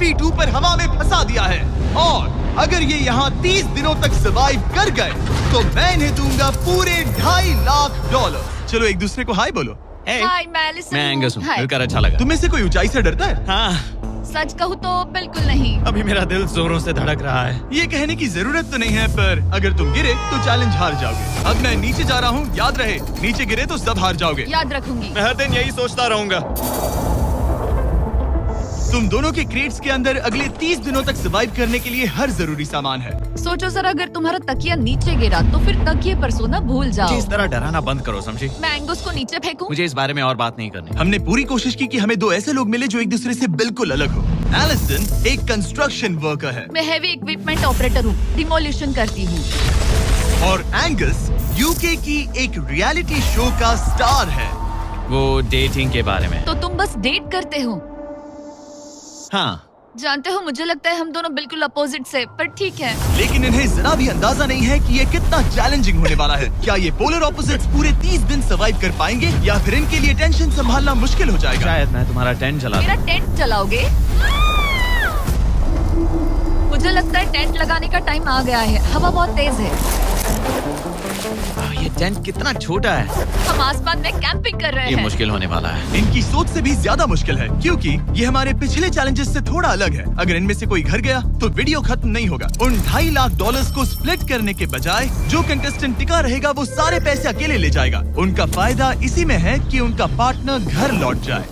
Feet ऊपर हवा में फंसा दिया है, और अगर ये यहाँ 30 दिनों तक सर्वाइव कर गए तो मैं इन्हें दूंगा पूरे $2.5 लाख। चलो एक दूसरे को हाय बोलो। हाय, मैं एलिसन मैं हूँ। एंगस हूँ, हाय। मिलकर अच्छा लगा। तुम्हें से कोई ऊंचाई से डरता है? हाँ, सच कहूँ तो बिल्कुल नहीं। अभी मेरा दिल जोरों से धड़क रहा है। ये कहने की जरूरत तो नहीं है, पर अगर तुम गिरे तो चैलेंज हार जाओगे। अब मैं नीचे जा रहा हूँ, याद रहे, नीचे गिरे तो सब हार जाओगे। याद रखूंगी। मैं हर दिन यही सोचता रहूंगा। तुम दोनों के क्रेट्स के अंदर अगले 30 दिनों तक सर्वाइव करने के लिए हर जरूरी सामान है। सोचो सर, अगर तुम्हारा तकिया नीचे गिरा तो फिर तकिए पर सोना भूल मुझे जाओ। इस तरह डराना बंद करो, समझी? मैं एंगस को नीचे फेंकूं? मुझे इस बारे में और बात नहीं करनी। हमने पूरी कोशिश की कि हमें दो ऐसे लोग मिले जो एक दूसरे से बिल्कुल अलग हो। एलिसन एक कंस्ट्रक्शन वर्कर है मैं हेवी इक्विपमेंट ऑपरेटर हूँ, डिमोलिशन करती हूँ। और एंगस यूके की एक रियलिटी शो का स्टार है। वो डेटिंग के बारे में। तो तुम बस डेट करते हो? हाँ, जानते हो, मुझे लगता है हम दोनों बिल्कुल अपोजिट से, पर ठीक है। लेकिन इन्हें जरा भी अंदाजा नहीं है कि ये कितना चैलेंजिंग होने वाला है। क्या ये पोलर ऑपोजिट्स पूरे 30 दिन सर्वाइव कर पाएंगे, या फिर इनके लिए टेंशन संभालना मुश्किल हो जाएगा? शायद मैं तुम्हारा टेंट जला दूं। मेरा टेंट जलाओगे? मुझे लगता है टेंट लगाने का टाइम आ गया है। हवा बहुत तेज है। ये टेंट कितना छोटा है। हम आसमान में कैंपिंग कर रहे ये हैं। मुश्किल होने वाला है। इनकी सोच से भी ज्यादा मुश्किल है, क्योंकि ये हमारे पिछले चैलेंजेस से थोड़ा अलग है। अगर इनमें से कोई घर गया तो वीडियो खत्म नहीं होगा। उन $2.5 लाख को स्प्लिट करने के बजाय जो कंटेस्टेंट टिका रहेगा वो सारे पैसे अकेले ले जाएगा। उनका फायदा इसी में है कि उनका पार्टनर घर लौट जाए।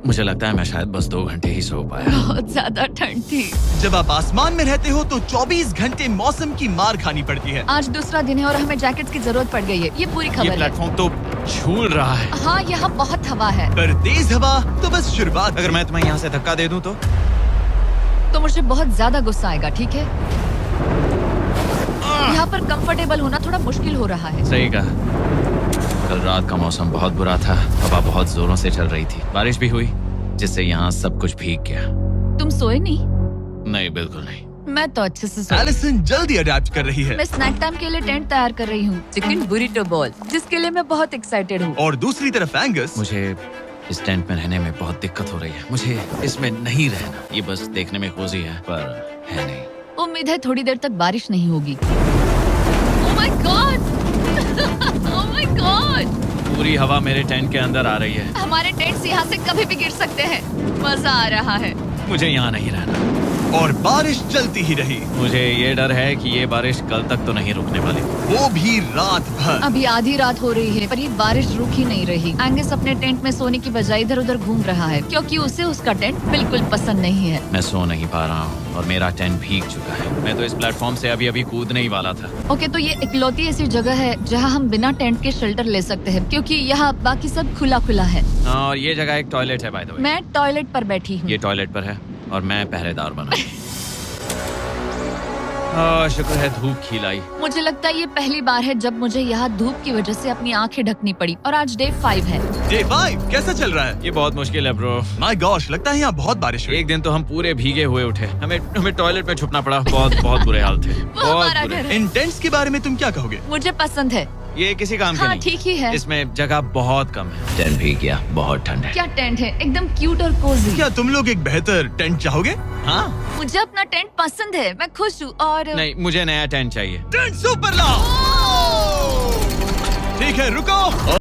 मुझे लगता है मैं शायद बस 2 घंटे ही सो पाया। बहुत ज्यादा ठंड थी। जब आप आसमान में रहते हो तो 24 घंटे मौसम की मार खानी पड़ती है। आज दूसरा दिन है और हमें जैकेट्स की जरूरत पड़ गई है। ये पूरी ये खबर है। प्लेटफॉर्म तो झूल रहा है। हाँ, यहाँ बहुत हवा है। पर तेज हवा तो बस शुरुआत। अगर मैं तुम्हें यहाँ से धक्का दे दूं तो मुझे बहुत ज्यादा गुस्सा आएगा, ठीक है? यहाँ पर कंफर्टेबल होना थोड़ा मुश्किल हो रहा है। सही कहा। कल रात का मौसम बहुत बुरा था। हवा बहुत जोरों से चल रही थी। बारिश भी हुई, जिससे यहाँ सब कुछ भीग गया। तुम सोए नहीं? नहीं, बिल्कुल नहीं। मैं तो अच्छे से सोई। एलिसन जल्दी अडेप्ट कर रही है। मैं स्नैक टाइम के लिए टेंट तैयार कर रही हूँ, चिकन बुरिटो बॉल, जिसके लिए मैं बहुत एक्साइटेड हूँ। और दूसरी तरफ एंगस। मुझे इस टेंट में रहने में बहुत दिक्कत हो रही है। मुझे इसमें नहीं रहना। ये बस देखने में कोजी है, पर है नहीं। उम्मीद है थोड़ी देर तक बारिश नहीं होगी। Oh my God! Oh my God! पूरी हवा मेरे टेंट के अंदर आ रही है। हमारे टेंट्स यहाँ से कभी भी गिर सकते हैं। मजा आ रहा है। मुझे यहाँ नहीं रहना। और बारिश चलती ही रही, मुझे ये डर है कि ये बारिश कल तक तो नहीं रुकने वाली। वो भी रात भर। अभी आधी रात हो रही है, पर ये बारिश रुक ही नहीं रही। एंगस अपने टेंट में सोने की बजाय इधर उधर घूम रहा है, क्योंकि उसे उसका टेंट बिल्कुल पसंद नहीं है। मैं सो नहीं पा रहा हूँ और मेरा टेंट भीग चुका है। मैं तो इस प्लेटफॉर्म से अभी अभी कूदने ही वाला था। ओके, तो ये इकलौती ऐसी जगह है जहाँ हम बिना टेंट के शेल्टर ले सकते हैं, क्योंकि यहाँ बाकी सब खुला खुला है। और ये जगह एक टॉयलेट है, बाय द वे। मैं टॉयलेट पर बैठी हूँ। ये टॉयलेट पर है और मैं पहरेदार बना। शुक्र है धूप खिलाई। मुझे लगता है ये पहली बार है जब मुझे यहाँ धूप की वजह से अपनी आंखें ढकनी पड़ी, और आज डे 5 है। डे 5 कैसा चल रहा है? ये बहुत मुश्किल है ब्रो। माय गॉश, लगता है यहाँ बहुत बारिश हुई। एक दिन तो हम पूरे भीगे हुए उठे। हमें टॉयलेट में छुपना पड़ा। बहुत बुरे हाल थे। वो हमारा बुरे। घर है। इन टेंट्स के बारे में तुम क्या कहोगे? मुझे पसंद है। ये किसी काम के हाँ, नहीं। ठीक ही है। इसमें जगह बहुत कम है। टेंट भीग गया, बहुत ठंड है। क्या टेंट है, एकदम क्यूट और कोजी। क्या तुम लोग एक बेहतर टेंट चाहोगे? हाँ? मुझे अपना टेंट पसंद है, मैं खुश हूँ। और नहीं, मुझे नया टेंट चाहिए। टेंट सुपर लाओ। ठीक है, रुको।